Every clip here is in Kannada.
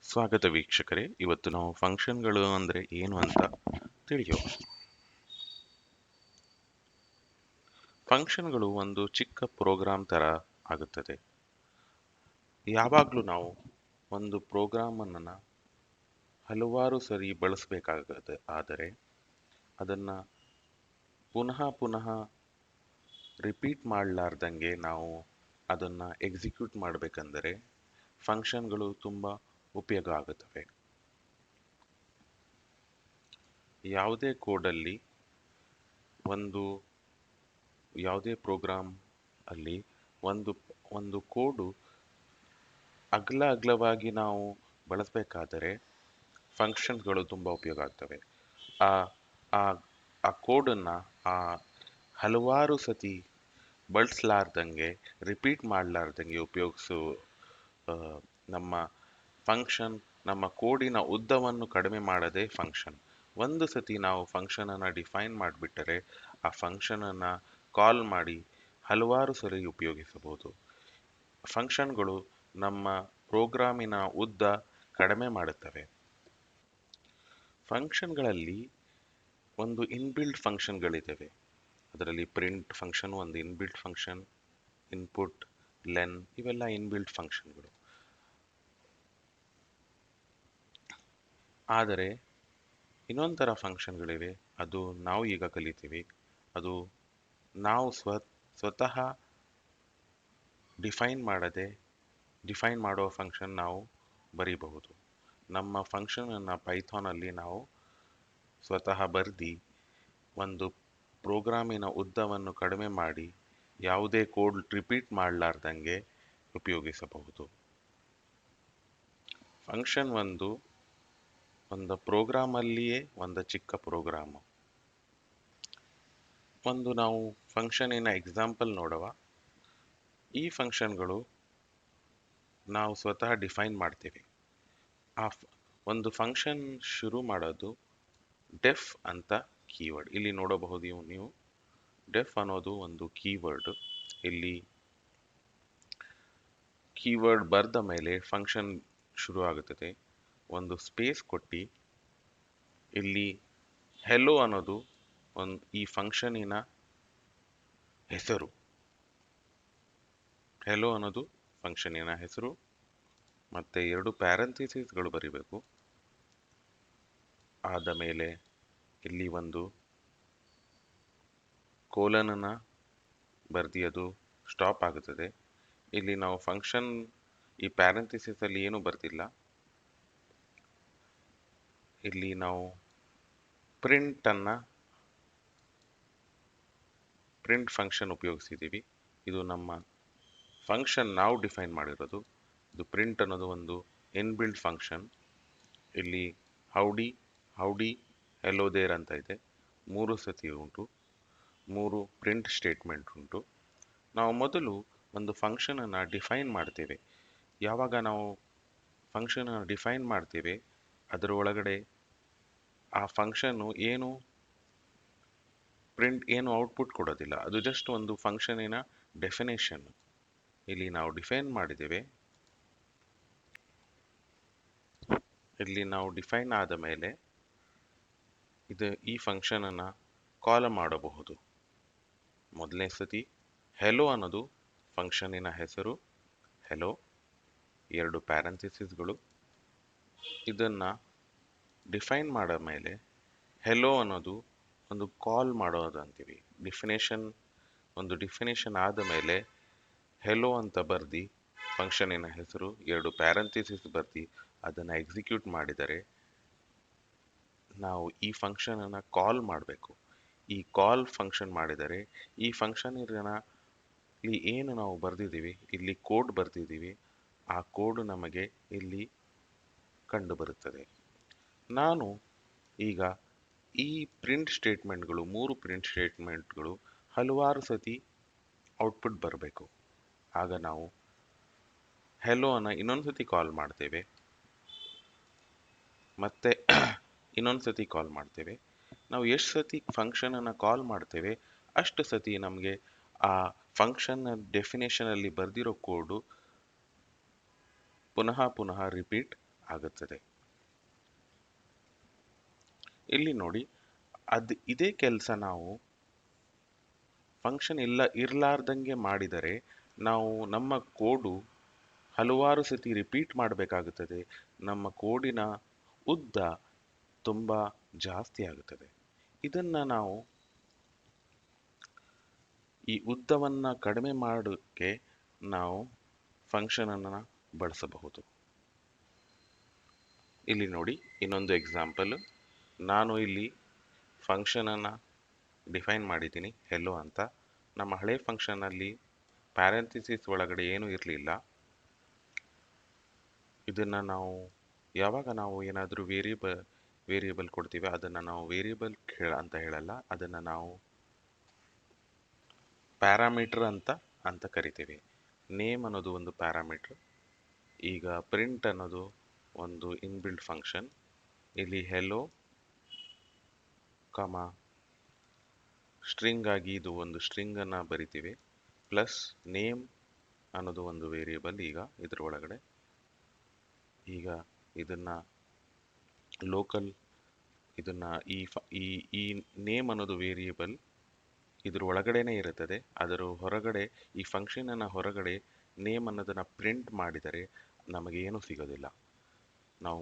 ಸ್ವಾಗತ ವೀಕ್ಷಕರೇ. ಇವತ್ತು ನಾವು ಫಂಕ್ಷನ್ಗಳು ಅಂದ್ರೆ ಏನು ಅಂತ ತಿಳಿಯೋಣ. ಫಂಕ್ಷನ್ಗಳು ಒಂದು ಚಿಕ್ಕ ಪ್ರೋಗ್ರಾಮ್ ತರ ಆಗುತ್ತದೆ. ಯಾವಾಗಲೂ ನಾವು ಒಂದು ಪ್ರೋಗ್ರಾಮ್ ಅನ್ನ ಹಲವಾರು ಸರಿ ಬಳಸಬೇಕಾಗತ್ತೆ. ಆದರೆ ಅದನ್ನ ಪುನಃ ಪುನಃ ರಿಪೀಟ್ ಮಾಡಲಾರ್ದಂಗೆ ನಾವು ಅದನ್ನ ಎಕ್ಸಿಕ್ಯೂಟ್ ಮಾಡಬೇಕಂದರೆ ಫಂಕ್ಷನ್ಗಳು ತುಂಬಾ ಉಪಯೋಗ ಆಗುತ್ತವೆ. ಯಾವುದೇ ಕೋಡಲ್ಲಿ ಒಂದು ಯಾವುದೇ ಪ್ರೋಗ್ರಾಮ್ ಅಲ್ಲಿ ಒಂದು ಒಂದು ಕೋಡು ಅಗಲವಾಗಿ ನಾವು ಬಳಸಬೇಕಾದರೆ ಫಂಕ್ಷನ್ಸ್ಗಳು ತುಂಬ ಉಪಯೋಗ ಆಗ್ತವೆ. ಆ ಆ ಆ ಕೋಡನ್ನು ಆ ಹಲವಾರು ಸತಿ ಬಳಸಲಾರ್ದಂಗೆ ರಿಪೀಟ್ ಮಾಡಲಾರ್ದಂಗೆ ಉಪಯೋಗಿಸು ಆ, ನಮ್ಮ ಫಂಕ್ಷನ್ ನಮ್ಮ ಕೋಡಿನ ಉದ್ದವನ್ನು ಕಡಿಮೆ ಮಾಡದೆ ಫಂಕ್ಷನ್. ಒಂದು ಸತಿ ನಾವು ಫಂಕ್ಷನ್ ಅನ್ನ ಡಿಫೈನ್ ಮಾಡಿಬಿಟ್ಟರೆ ಆ ಫಂಕ್ಷನ್ ಅನ್ನ ಕಾಲ್ ಮಾಡಿ ಹಲವಾರು ಸರಿ ಉಪಯೋಗಿಸಬಹುದು. ಫಂಕ್ಷನ್ಗಳು ನಮ್ಮ ಪ್ರೋಗ್ರಾಮಿನ ಉದ್ದ ಕಡಿಮೆ ಮಾಡುತ್ತವೆ. ಫಂಕ್ಷನ್ಗಳಲ್ಲಿ ಒಂದು ಇನ್ಬಿಲ್ಟ್ ಫಂಕ್ಷನ್ಗಳಿದ್ದಾವೆ. ಅದರಲ್ಲಿ ಪ್ರಿಂಟ್ ಫಂಕ್ಷನ್ ಒಂದು ಇನ್ಬಿಲ್ಟ್ ಫಂಕ್ಷನ್, ಇನ್ಪುಟ್, ಲೆನ್ ಇವೆಲ್ಲ ಇನ್ಬಿಲ್ಟ್ ಫಂಕ್ಷನ್ಗಳು. ಆದರೆ ಇನ್ನೊಂದು ಥರ ಫಂಕ್ಷನ್ಗಳಿವೆ, ಅದು ನಾವು ಈಗ ಕಲಿತೀವಿ. ಅದು ನಾವು ಸ್ವತಃ ಡಿಫೈನ್ ಮಾಡೋ ಫಂಕ್ಷನ್ ನಾವು ಬರೀಬಹುದು. ನಮ್ಮ ಫಂಕ್ಷನನ್ನು ಪೈಥಾನಲ್ಲಿ ನಾವು ಸ್ವತಃ ಬರೆದು ಒಂದು ಪ್ರೋಗ್ರಾಮಿನ ಉದ್ದವನ್ನು ಕಡಿಮೆ ಮಾಡಿ ಯಾವುದೇ ಕೋಡ್ ರಿಪೀಟ್ ಮಾಡಲಾರ್ದಂಗೆ ಉಪಯೋಗಿಸಬಹುದು. ಫಂಕ್ಷನ್ ಒಂದು ಪ್ರೋಗ್ರಾಮಲ್ಲಿಯೇ ಒಂದು ಚಿಕ್ಕ ಪ್ರೋಗ್ರಾಮು. ಒಂದು ನಾವು ಫಂಕ್ಷನಿನ ಎಕ್ಸಾಂಪಲ್ ನೋಡುವ. ಈ ಫಂಕ್ಷನ್ಗಳು ನಾವು ಸ್ವತಃ ಡಿಫೈನ್ ಮಾಡ್ತೀವಿ. ಒಂದು ಫಂಕ್ಷನ್ ಶುರು ಮಾಡೋದು ಡೆಫ್ ಅಂತ ಕೀವರ್ಡ್ ಇಲ್ಲಿ ನೋಡಬಹುದು. ನೀವು ಡೆಫ್ ಅನ್ನೋದು ಒಂದು ಕೀವರ್ಡ್. ಇಲ್ಲಿ ಕೀವರ್ಡ್ ಬರೆದ ಮೇಲೆ ಫಂಕ್ಷನ್ ಶುರು ಆಗುತ್ತದೆ. ಒಂದು ಸ್ಪೇಸ್ ಕೊಟ್ಟು ಇಲ್ಲಿ ಹೆಲೋ ಅನ್ನೋದು ಈ ಫಂಕ್ಷನಿನ ಹೆಸರು. ಹೆಲೋ ಅನ್ನೋದು ಫಂಕ್ಷನಿನ ಹೆಸರು ಮತ್ತೆ 2 ಪ್ಯಾರಂಥಿಸಿಸ್ಗಳು ಬರಿಬೇಕು. ಆದ ಮೇಲೆ ಇಲ್ಲಿ ಒಂದು ಕೋಲನನ್ನ ಬರ್ದಿ ಅದು ಸ್ಟಾಪ್ ಆಗುತ್ತದೆ. ಇಲ್ಲಿ ನಾವು ಫಂಕ್ಷನ್ ಈ ಪ್ಯಾರಂಥಿಸಿಸ್ ಅಲ್ಲಿ ಏನು ಬರ್ತಿಲ್ಲ. ಇಲ್ಲಿ ನಾವು ಪ್ರಿಂಟ್ ಫಂಕ್ಷನ್ ಉಪಯೋಗಿಸಿದ್ದೀವಿ. ಇದು ನಮ್ಮ ಫಂಕ್ಷನ್ ನಾವು ಡಿಫೈನ್ ಮಾಡಿರೋದು. ಇದು ಪ್ರಿಂಟ್ ಅನ್ನೋದು ಒಂದು ಇನ್ಬಿಲ್ಟ್ ಫಂಕ್ಷನ್. ಇಲ್ಲಿ ಹೌಡಿ ಹೆಲೋ ದೇರ್ ಅಂತ ಇದೆ. 3 ಸತಿ ಉಂಟು, 3 ಪ್ರಿಂಟ್ ಸ್ಟೇಟ್ಮೆಂಟ್ ಉಂಟು. ನಾವು ಮೊದಲು ಒಂದು ಫಂಕ್ಷನ್ ಅನ್ನ ಡಿಫೈನ್ ಮಾಡ್ತೇವೆ. ಯಾವಾಗ ನಾವು ಫಂಕ್ಷನ್ ಅನ್ನು ಡಿಫೈನ್ ಮಾಡ್ತೇವೆ ಅದರ ಒಳಗಡೆ ಆ ಫಂಕ್ಷನ್ ಏನು ಔಟ್ಪುಟ್ ಕೊಡೋದಿಲ್ಲ. ಅದು ಜಸ್ಟ್ ಒಂದು ಫಂಕ್ಷನಿನ ಡೆಫಿನೇಷನ್. ಇಲ್ಲಿ ನಾವು ಡಿಫೈನ್ ಮಾಡಿದ್ದೇವೆ. ಇಲ್ಲಿ ನಾವು ಡಿಫೈನ್ ಆದ ಮೇಲೆ ಈ ಫಂಕ್ಷನ್ ಅನ್ನ ಕಾಲ್ ಮಾಡಬಹುದು. ಮೊದಲನೇ ಸತಿ ಹೆಲೋ ಅನ್ನೋದು ಫಂಕ್ಷನಿನ ಹೆಸರು, ಹೆಲೋ 2 ಪ್ಯಾರಂಥಿಸಿಸ್ಗಳು. ಇದನ್ನ ಡಿಫೈನ್ ಮಾಡಿದ ಮೇಲೆ ಹೆಲೋ ಅನ್ನೋದು ಒಂದು ಕಾಲ್ ಮಾಡೋದು ಅಂತೀವಿ. ಡಿಫಿನೇಷನ್ ಆದ ಮೇಲೆ ಹೆಲೋ ಅಂತ ಬರ್ದಿ ಫಂಕ್ಷನಿನ ಹೆಸರು 2 ಪ್ಯಾರಂಥಿಸಿಸ್ ಬರ್ದಿ ಅದನ್ನು ಎಕ್ಸಿಕ್ಯೂಟ್ ಮಾಡಿದರೆ ನಾವು ಈ ಫಂಕ್ಷನ್ ಅನ್ನ ಕಾಲ್ ಮಾಡಬೇಕು. ಈ ಕಾಲ್ ಫಂಕ್ಷನ್ ಮಾಡಿದರೆ ಈ ಫಂಕ್ಷನ್ ಇಲ್ಲಿ ಏನು ನಾವು ಬರ್ದಿದ್ದೀವಿ, ಇಲ್ಲಿ ಕೋಡ್ ಬರ್ದಿದ್ದೀವಿ, ಆ ಕೋಡ್ ನಮಗೆ ಇಲ್ಲಿ ಕಂಡು ಬರುತ್ತದೆ. ನಾನು ಈಗ ಈ ಪ್ರಿಂಟ್ ಸ್ಟೇಟ್ಮೆಂಟ್ಗಳು 3 ಪ್ರಿಂಟ್ ಸ್ಟೇಟ್ಮೆಂಟ್ಗಳು ಹಲವಾರು ಸತಿ ಔಟ್ಪುಟ್ ಬರಬೇಕು. ಆಗ ನಾವು ಹೆಲೋ ಅನ್ನ ಇನ್ನೊಂದು ಸತಿ ಕಾಲ್ ಮಾಡ್ತೇವೆ, ಮತ್ತೆ ಇನ್ನೊಂದು ಸತಿ ಕಾಲ್ ಮಾಡ್ತೇವೆ. ನಾವು ಎಷ್ಟು ಸತಿ ಫಂಕ್ಷನ್ ಅನ್ನ ಕಾಲ್ ಮಾಡ್ತೇವೆ ಅಷ್ಟು ಸತಿ ನಮಗೆ ಆ ಫಂಕ್ಷನ್ ಡೆಫಿನೇಷನ್ ಅಲ್ಲಿ ಬರ್ದಿರೋ ಕೋಡು ಪುನಃ ರಿಪೀಟ್ ಆಗುತ್ತದೆ. ಇಲ್ಲಿ ನೋಡಿ, ಇದೇ ಕೆಲಸ ನಾವು ಫಂಕ್ಷನ್ ಇರ್ಲಾರ್ದಂಗೆ ಮಾಡಿದರೆ ನಾವು ನಮ್ಮ ಕೋಡು ಹಲವಾರು ಸತಿ ರಿಪೀಟ್ ಮಾಡಬೇಕಾಗುತ್ತದೆ. ನಮ್ಮ ಕೋಡಿನ ಉದ್ದ ತುಂಬ ಜಾಸ್ತಿ ಆಗುತ್ತದೆ. ಇದನ್ನ ನಾವು ಈ ಉದ್ದವನ್ನ ಕಡಿಮೆ ಮಾಡೋಕ್ಕೆ ನಾವು ಫಂಕ್ಷನ್ ಅನ್ನು ಬಳಸಬಹುದು. ಇಲ್ಲಿ ನೋಡಿ ಇನ್ನೊಂದು ಎಕ್ಸಾಂಪಲ್. ನಾನು ಇಲ್ಲಿ ಫಂಕ್ಷನ್ ಅನ್ನು ಡಿಫೈನ್ ಮಾಡಿದ್ದೀನಿ ಹೆಲೋ ಅಂತ. ನಮ್ಮ ಹಳೆ ಫಂಕ್ಷನ್ ಅಲ್ಲಿ ಪ್ಯಾರಂಥಿಸಿಸ್ ಒಳಗಡೆ ಏನೂ ಇರಲಿಲ್ಲ. ಇದನ್ನ ನಾವು ಯಾವಾಗ ನಾವು ಏನಾದರೂ ವೇರಿಯೇಬಲ್ ಕೊಡ್ತೀವಿ ಅದನ್ನ ನಾವು ವೇರಿಯೇಬಲ್ ಅಂತ ಹೇಳಲ್ಲ, ಅದನ್ನ ನಾವು ಪ್ಯಾರಾಮೀಟರ್ ಅಂತ ಕರಿತೀವಿ. ನೇಮ್ ಅನ್ನೋದು ಒಂದು ಪ್ಯಾರಾಮೀಟರ್. ಈಗ ಪ್ರಿಂಟ್ ಅನ್ನೋದು ಒಂದು ಇನ್ಬಿಲ್ಟ್ ಫಂಕ್ಷನ್. ಇಲ್ಲಿ ಹೆಲೋ ಕಮ ಸ್ಟ್ರಿಂಗ್ ಆಗಿ ಇದು ಒಂದು ಸ್ಟ್ರಿಂಗ್ ಅನ್ನ ಬರಿತೀವಿ, ಪ್ಲಸ್ ನೇಮ್ ಅನ್ನೋದು ಒಂದು ವೇರಿಯೇಬಲ್. ಈಗ ಇದ್ರ ಒಳಗಡೆ ಈಗ ಇದನ್ನ ಲೋಕಲ್ ಇದನ್ನ ಈ ನೇಮ್ ಅನ್ನೋದು ವೇರಿಯೇಬಲ್ ಇದ್ರ ಒಳಗಡೆನೆ ಇರುತ್ತದೆ. ಅದರ ಹೊರಗಡೆ ಈ ಫಂಕ್ಷನ್ ಅನ್ನ ಹೊರಗಡೆ ನೇಮ್ ಅನ್ನೋದನ್ನ ಪ್ರಿಂಟ್ ಮಾಡಿದರೆ ನಮಗೆ ಏನೂ ಸಿಗೋದಿಲ್ಲ. ನಾವು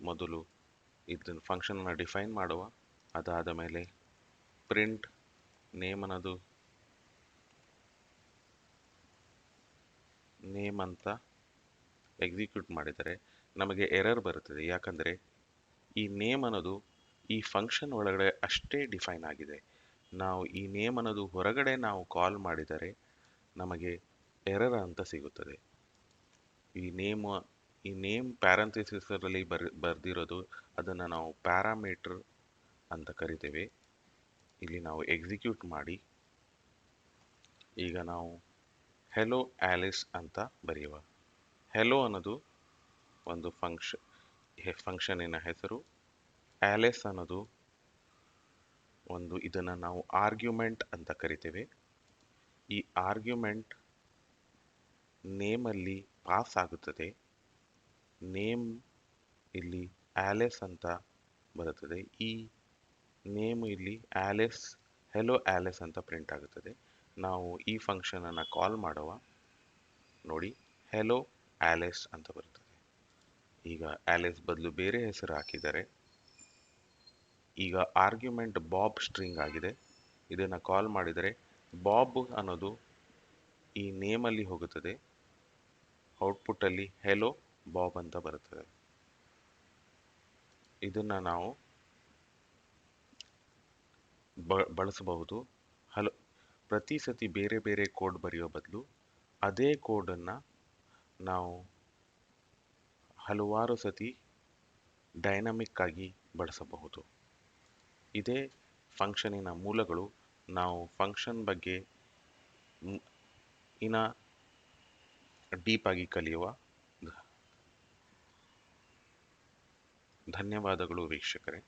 ಮೊದಲು ಇದನ್ನ ಫಂಕ್ಷನ್ ಅನ್ನ ಡಿಫೈನ್ ಮಾಡುವ, ಅದಾದ ಮೇಲೆ ಪ್ರಿಂಟ್ ನೇಮ್ ಅನ್ನೋದು ನೇಮ್ ಅಂತ ಎಕ್ಸಿಕ್ಯೂಟ್ ಮಾಡಿದರೆ ನಮಗೆ ಎರರ್ ಬರುತ್ತದೆ. ಯಾಕಂದ್ರೆ ಈ ನೇಮ್ ಅನ್ನೋದು ಈ ಫಂಕ್ಷನ್ ಒಳಗಡೆ ಅಷ್ಟೇ ಡಿಫೈನ್ ಆಗಿದೆ. ನಾವು ಈ ನೇಮ್ ಅನ್ನೋದು ಹೊರಗಡೆ ನಾವು ಕಾಲ್ ಮಾಡಿದರೆ ನಮಗೆ ಎರರ್ ಅಂತ ಸಿಗುತ್ತದೆ. ಈ ನೇಮ್ ಪ್ಯಾರಂಥಿಸಿಸ್ ಅಲ್ಲಿ ಬರ್ದಿರೋದು ಅದನ್ನ ನಾವು ಪ್ಯಾರಾಮೀಟರ್ ಅಂತ ಕರಿತೇವೆ. ಇಲ್ಲಿ ನಾವು ಎಕ್ಸಿಕ್ಯೂಟ್ ಮಾಡಿ ಈಗ ನಾವು ಹೆಲೋ ಆಲಿಸ್ ಅಂತ ಬರೆಯುವ. ಹೆಲೋ ಅನ್ನೋದು ಒಂದು ಫಂಕ್ಷನಿನ ಹೆಸರು. ಆಲಿಸ್ ಅನ್ನೋದು ಇದನ್ನ ನಾವು ಆರ್ಗ್ಯುಮೆಂಟ್ ಅಂತ ಕರಿತೇವೆ. ಈ ಆರ್ಗ್ಯುಮೆಂಟ್ ನೇಮ್ ಅಲ್ಲಿ ಪಾಸ್ ಆಗುತ್ತದೆ. ನೇಮ್ ಇಲ್ಲಿ ಆಲಿಸ್ ಅಂತ ಬರುತ್ತದೆ. ಈ ನೇಮ್ ಇಲ್ಲಿ ಆಲಿಸ್, ಹೆಲೋ ಆಲಿಸ್ ಅಂತ ಪ್ರಿಂಟ್ ಆಗುತ್ತದೆ. ನಾವು ಈ ಫಂಕ್ಷನ್ ಅನ್ನ ಕಾಲ್ ಮಾಡುವ, ನೋಡಿ ಹೆಲೋ ಆಲಿಸ್ ಅಂತ ಬರುತ್ತದೆ. ಈಗ ಆಲಿಸ್ ಬದಲು ಬೇರೆ ಹೆಸರು ಹಾಕಿದರೆ ಈಗ ಆರ್ಗ್ಯುಮೆಂಟ್ ಬಾಬ್ ಸ್ಟ್ರಿಂಗ್ ಆಗಿದೆ. ಇದನ್ನ ಕಾಲ್ ಮಾಡಿದರೆ ಬಾಬ್ ಅನ್ನೋದು ಈ ನೇಮ್ ಅಲ್ಲಿ ಹೋಗುತ್ತದೆ. ಔಟ್ಪುಟ್ ಅಲ್ಲಿ ಹೆಲೋ ಬಾಬ್ ಅಂತ ಬರುತ್ತದೆ. ಇದನ್ನ ನಾವು ಬಳಸಬಹುದು. ಪ್ರತಿ ಸತಿ ಬೇರೆ ಬೇರೆ ಕೋಡ್ ಬರೆಯೋ ಬದಲು ಅದೇ ಕೋಡನ್ನ ನಾವು ಹಲವಾರು ಸತಿ ಡೈನಾಮಿಕ್ ಆಗಿ ಬಳಸಬಹುದು. ಇದೇ ಫಂಕ್ಷನಿನ ಮೂಲಗಳು. ನಾವು ಫಂಕ್ಷನ್ ಬಗ್ಗೆ ಇನ್ನ ಡೀಪ್ ಆಗಿ ಕಲಿಯುವ. ಧನ್ಯವಾದಗಳು ವೀಕ್ಷಕರೇ.